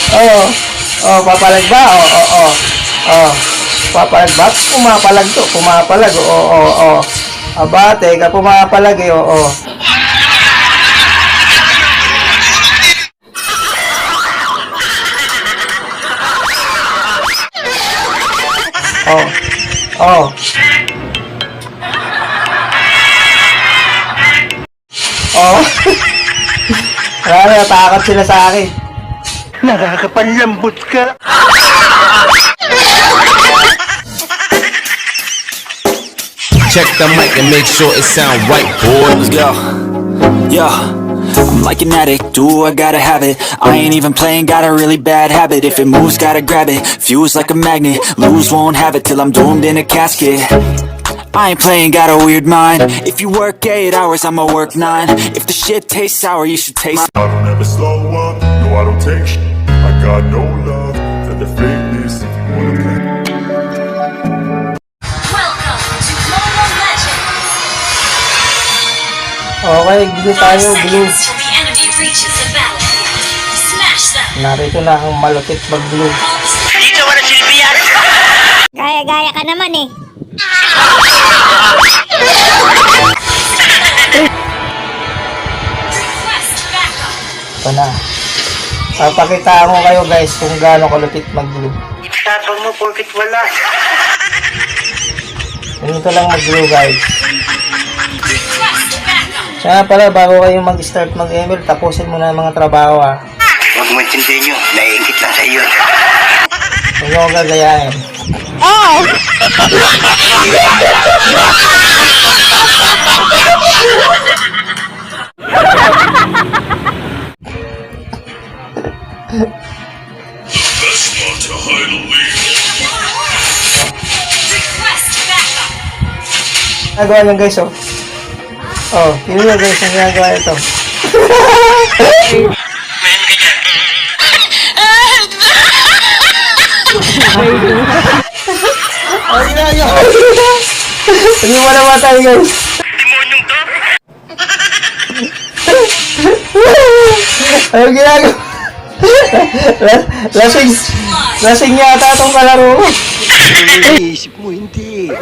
Oh. Oh, papalag ba? Oh, oh, oh. Oh. Papalag ba? Pumapalag to. Pumapalag. Oh, oh, oh. Oh. Aba, teka, pumapalag eh. Oh, oh. Oh. Oh. Oh. Wala, natakot sila sa akin. Nakakapanlambot ka. Check the mic and make sure it sound right, boy. Let's go. Yeah. I'm like an addict, do I gotta have it. I ain't even playing, got a really bad habit. If it moves, gotta grab it. Fuse like a magnet, lose, won't have it till I'm doomed in a casket. I ain't playing, got a weird mind. If you work 8 hours, I'ma work 9. If the shit tastes sour, you should taste. I don't ever slow up, no I don't take shit. I got no love for the fakeness if you wanna play. Welcome to Mobile Legends! Okay, blue 5 tayo, blue. seconds till the enemy reaches the battlefield. Smash them! Narito na ang malupit mag-blue. Dito wala silbihan. Gaya-gaya ka naman eh. Request backup! Ito na. Papakitaan ko kayo guys kung gaano kalupit mag-blue. Tapang mo porkit wala. Ganito lang mag-blue guys. Request backup! Sana pala bago kayo mag-start mag-ML, tapusin mo na ang mga trabaho ha. Huwag mo intindihin nyo, naiingit lang sa iyo. Huwag nyo akong gagayahin. Oh! Request backup! Nagawa nyo guys oh. Oh, yun nyo guys ang ginagawa ito. Oh, ginagawa. Hindi mo na matay guys. Demonyong to? Ano ginagawa? Lasing. Lasing yata itong kalaro ko. Isip mo hindi.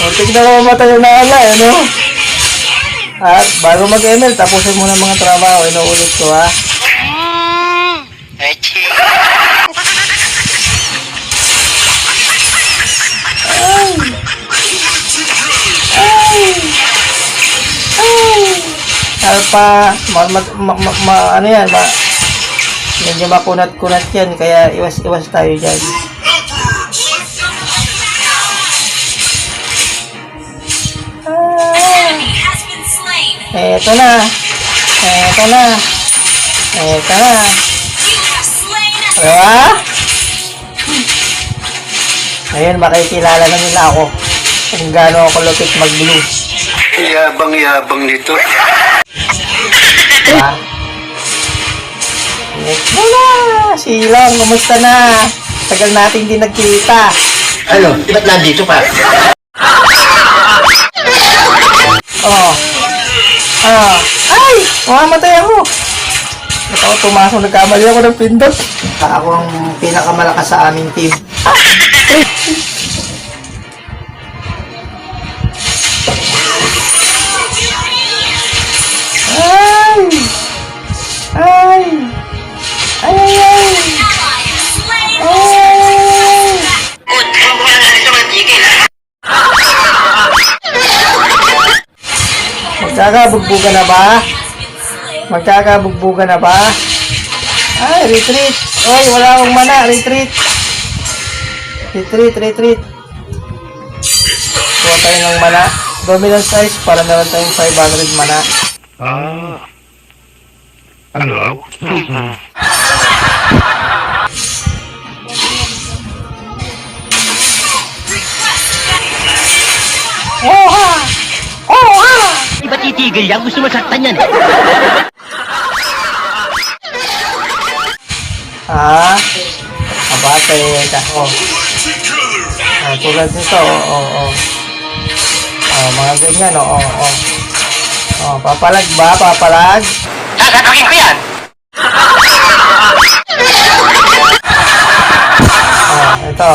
O, tignan ko mamatay yung naala, ano? At bago mag-ML, tapusin mo na mga trabaho. Inuulit ko, ha? Echi. Alpa, ano yan, medyo makunat-kunat yan, kaya iwas-iwas tayo dyan. Enemy has been slain! Eto na. Eto na. Eto na. You have slain a Diba? Ngayon, makikilala na nila ako kung gaano ako lupit mag-blue. Yabang-yabang nito. Diba? Next mo na! Silang, kumusta na? Tagal nating di nagkita. Ano? Ba't nandito pa? Oh. Ah. Ay! Mamamatay ako! Ba't ako tumasok? Nagkamali ako ng pindot. Ako ang pinakamalakas sa aming team. Ay! Ay! Ay! Ay! Ay! ally has slain Ay! Magkakabugbuga na ba? Magkakabugbuga na ba? Ay, retreat! Oy, wala akong mana, retreat! Retreat, retreat! Kuha tayo ng mana. Dominant size para meron tayong 500 mana. Oha! Oha! Di ba titigil yan? Gusto masaktan yan. Ah? Aba, teka. Oh. tulad nito, mga ganyan, papalag ba? Papalag? Sasapakin ko yan! Ito,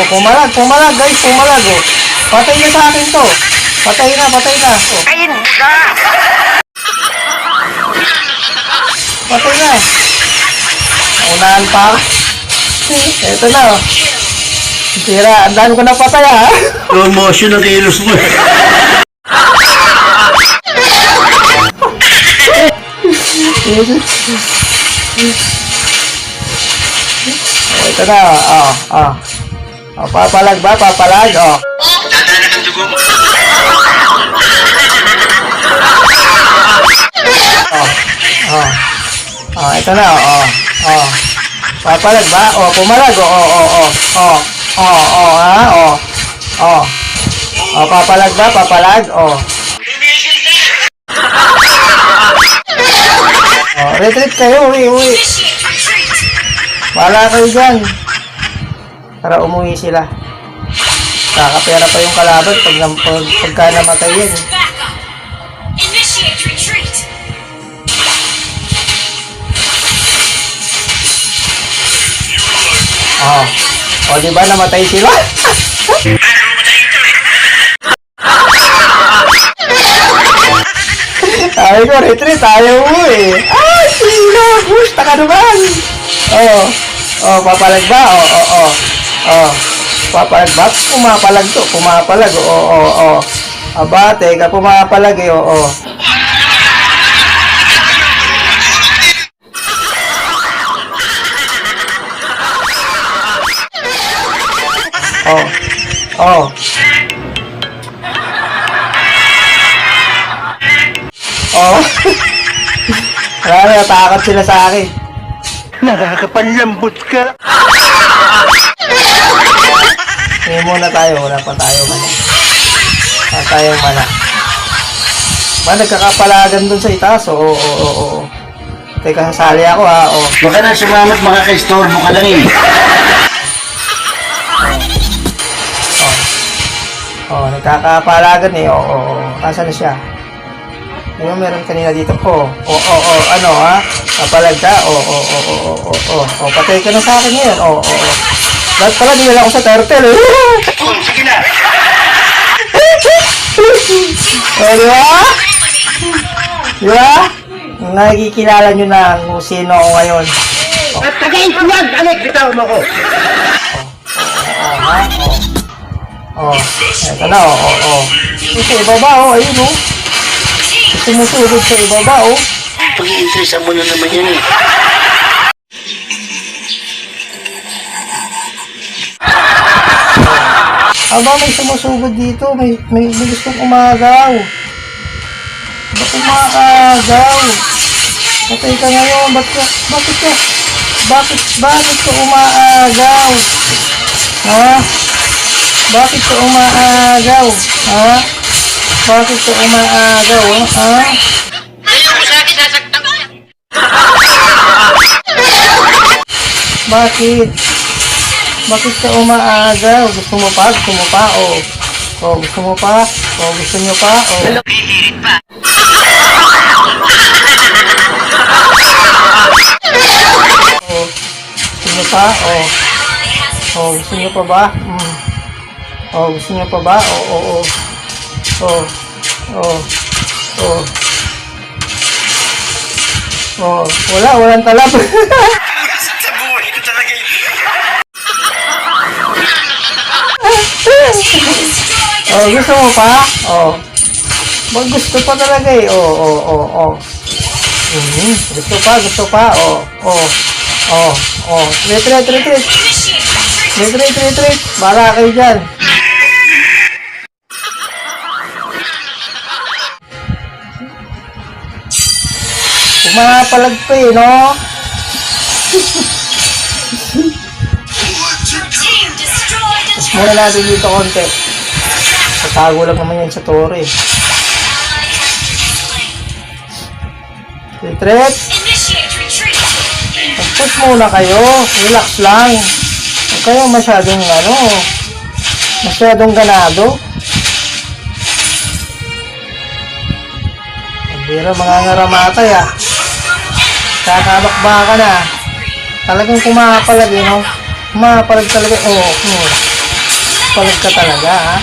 pumalag, guys, pumalag, Patay na sa akin to. Patay na. Kain mo ka! Patay na. Unahan pa ako. Ito na, Tira, ang dami ko na patay, ha? Slow motion ang kilos mo. Ito na, papalag ba? Papalag, Dadana kang dugo mo. Ito na, papalag ba? Pumalag, papalag ba? Papalag, retreat kayo, uwi. Initiate retreat. Wala kayo dyan. Para umuwi sila. Kakapera pa yung kalaban pagka namatay yan. Backup. Initiate retreat. Diba namatay sila? Sabi ko, retreat, ayaw mo eh. Ay, sino? Gusta ka naman. Papalag ba? Papalag ba? Pumapalag, Aba, teka, pumapalag eh, Marami, natakot sila sa akin. Nakakapanlambot ka. Ngayon muna tayo, wala pa tayo mana. Wala tayong mana. Ba, nagkakapalagan dun sa itaas, oo. Teka, sasali ako, ha, Baka na sumamat makaka-istorbo ka lang eh. Nagkakapalagan eh, Asan na siya? Ano meron kanina dito? Ano, ha? Papalag ka? Patay ka na sa akin ngayon, Bakit pala dinala ko sa turtle, eh? Sige na. Di ba? Nakikilala nyo na kung sino ako ngayon. At tagayin ko yan! Alex, bitaw mo ko! Eto na, Sa ibaba, ayun, Sumusunod sa ibaba, Pag-i-interest mo na naman yan eh. Aba, may sumusugod dito. May gustong umagaw. Ba't umagaw? Patay ka ngayon. Bakit ka umaagaw? Ha? Bakit ka umaagaw? Ha? Bakit ka umaagaw? Ha? Ayoko sa akin, sasaktan ko. Bakit? Bakit ka umaagaw? Gusto mo pa? Gusto mo pa? Gusto mo pa? Gusto nyo pa? Pipirit pa. Gusto nyo pa? Gusto nyo pa ba? Gusto nyo pa ba? Walang talab. Sa buhay ko talaga yun. Gusto mo pa? Gusto pa talaga eh. Gusto pa. Retreat. Retreat. Bala kayo dyan. Pumapalag pa eh, no? Team destroyed a Mas muna natin dito konti. Tatago lang naman yan sa tore. Retreat. Initiate retreat. Push muna kayo. Relax lang. Huwag kayo masyadong masyadong ganado. Ang bira, mga ngaramatay ah. Kakabakbaka na. Talagang kumapalag no? Kumapalag talaga. Papalag ka talaga ha.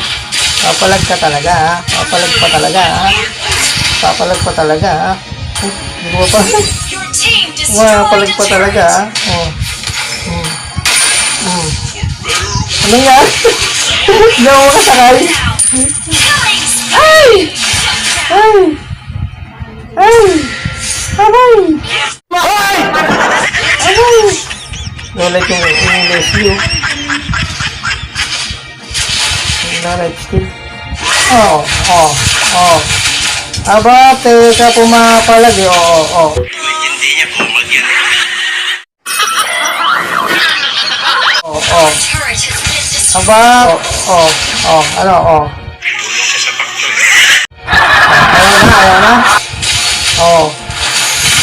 Papalag ka talaga ha. Papalag pa talaga ha. Papalag pa talaga ha. Hindi ko pa. Your team destroyed Kumapalag pa the talaga turret. ha. Ano yan? Hindi ako kasakay. Killing spree. Ay! Ay! Ay! Aray! Ay! Aray! Ulit yung English view. Right skill. Aba, teka pumapalag eh. Hindi niya po magyan. Turret has been destroyed. Aba, Ayaw na.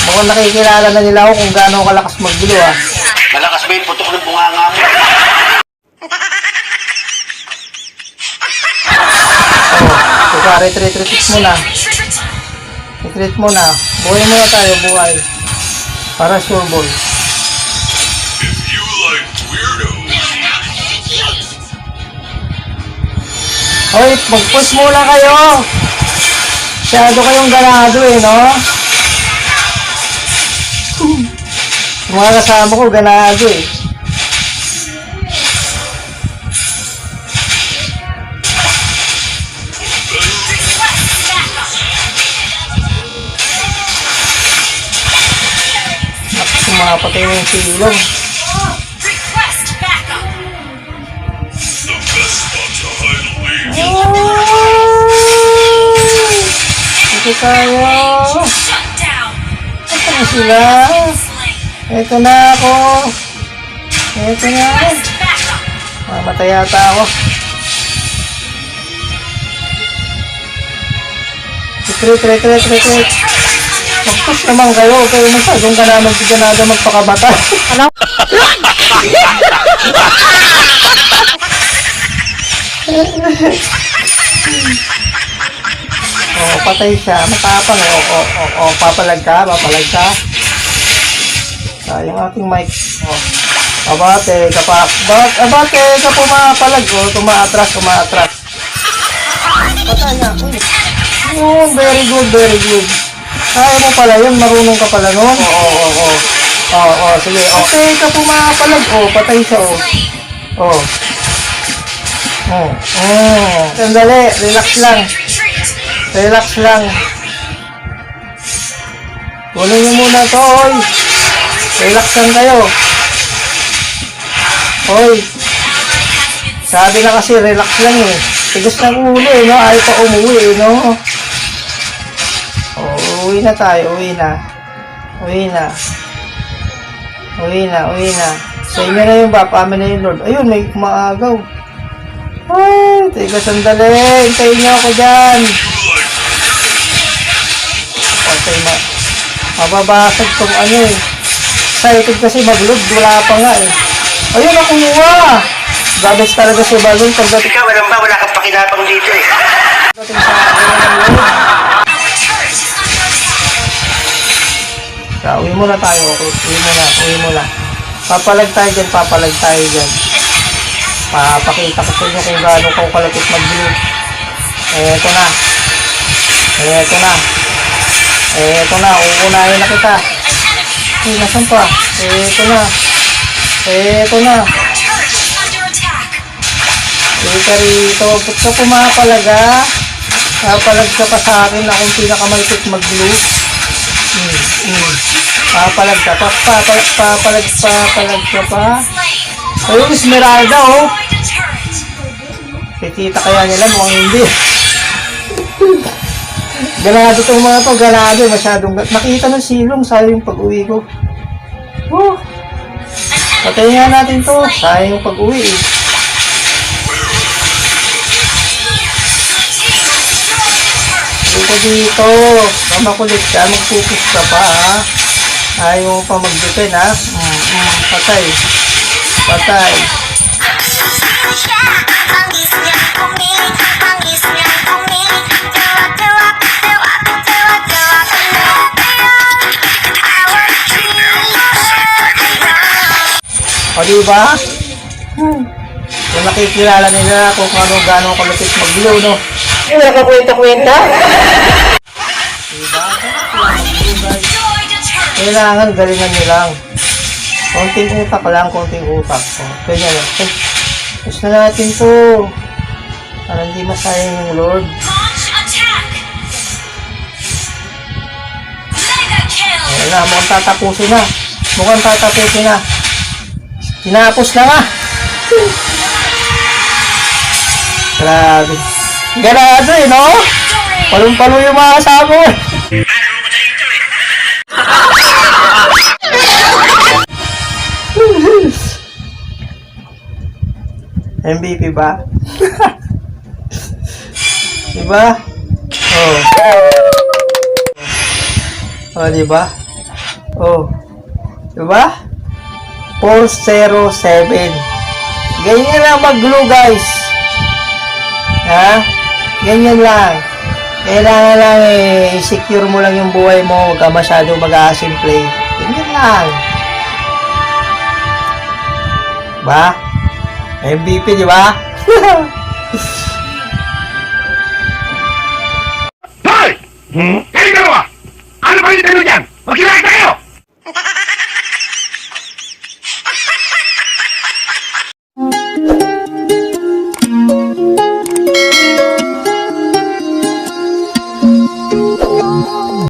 Mukhang nakikilala na nila ako kung gaano kalakas maggulo ah. Malakas ba yung putok ng bunganga mo? Retreat muna. Retreat muna. Buhay muna tayo, buhay. Para sure ball. You like weirdos. Hoy, mag-push muna kayo. Masyado kayong ganado eh, no? Mga kasama ko, ganado eh. Sumapatay mo yung silong. Request backup. The best spot to hide a lead. Ito tayo. Shut down. Ito na sila. Slain. Ito na ako. Ito na. Request backup. Mamatay yata ako. Retreat. Turret is under Mag-push naman kayo. Kayo masyadong ganado magpakabata. Ano? Patay siya. Matapang eh. Papalag ka. Yung ating mic. Abate ka pa. Abate ka pumapalag. Tumaatras. Patay na. Yun, very good. Kaya mo pala yun, marunong ka pala nun. Sige. Okay ka pumapalag. Patay siya. Sandali, relax lang. Tuloy nyo muna to, hoy. Relax lang kayo. Hoy. Sabi na kasi, relax lang eh. Tigas ng ulo eh, no? Ayaw pa umuwi eh, no? Uwi na tayo, uwi na. Sa inyo na yung bap, amin na yung Lord. Ayun, may kumaagaw. Ay, teka sandali. Hintayin niyo ako dyan. Okay, mababasag tong ano eh. Excited kasi mag-load, wala pa nga eh. Ayun, nakuha. Gabes talaga si Balon pagdating Ikaw, wala kang pakinapang dito eh. sa load. Uwi muna tayo, okay? Uwi muna. Papalag tayo dyan. Papakita ko sa inyo kung gaano ko kalapit mag-blue. Eto na, uunahin na kita. Nasaan pa? Eto na. Teka rito, ba't ka pumapalag ah? Papalag ka pa sa akin na akong pinakamalapit mag-blue. Papalag ka pa. Ayun, Esmeralda oh. Kikita kaya nila, mukhang hindi. Ganado itong mga to, masyadong. Nakita ng silong, sayang yung pag-uwi ko. Patayin nga natin to, sayang yung pag-uwi eh. Dito, makulit ka, mag-focus ka pa ha. Ayaw pa mag-depend ha. Patay. Patay. O diba? Kung nakikilala nila kung ano gano'ng kalupit mag-glue, no? Yung nakakwenta-kwenta. Diba? Kailangan galingan nyo lang. Konting utak lang, konting utak. O, kanya lang. Eh, gusto na natin to. Para hindi masayang yung Lord. Launch attack. Mega kill. Ayan na, mukhang tatapusin na. Mukhang tatapusin na. Tinapos na nga. Grabe. Ganado eh, no? Palong-palo yung mga kasama mo. MVP ba? Diba? Oh. Oh, diba? Oh. Diba? 407. Ganyan lang mag-glue, guys. Ha? Ganyan lang. Kailangan lang i-secure mo lang yung buhay mo. Huwag ka masyadong mag-a-asim play. Ganyan lang. Ba? MVP, di ba? Hoy! Kayo dalawa! Ano ba yung tanong dyan?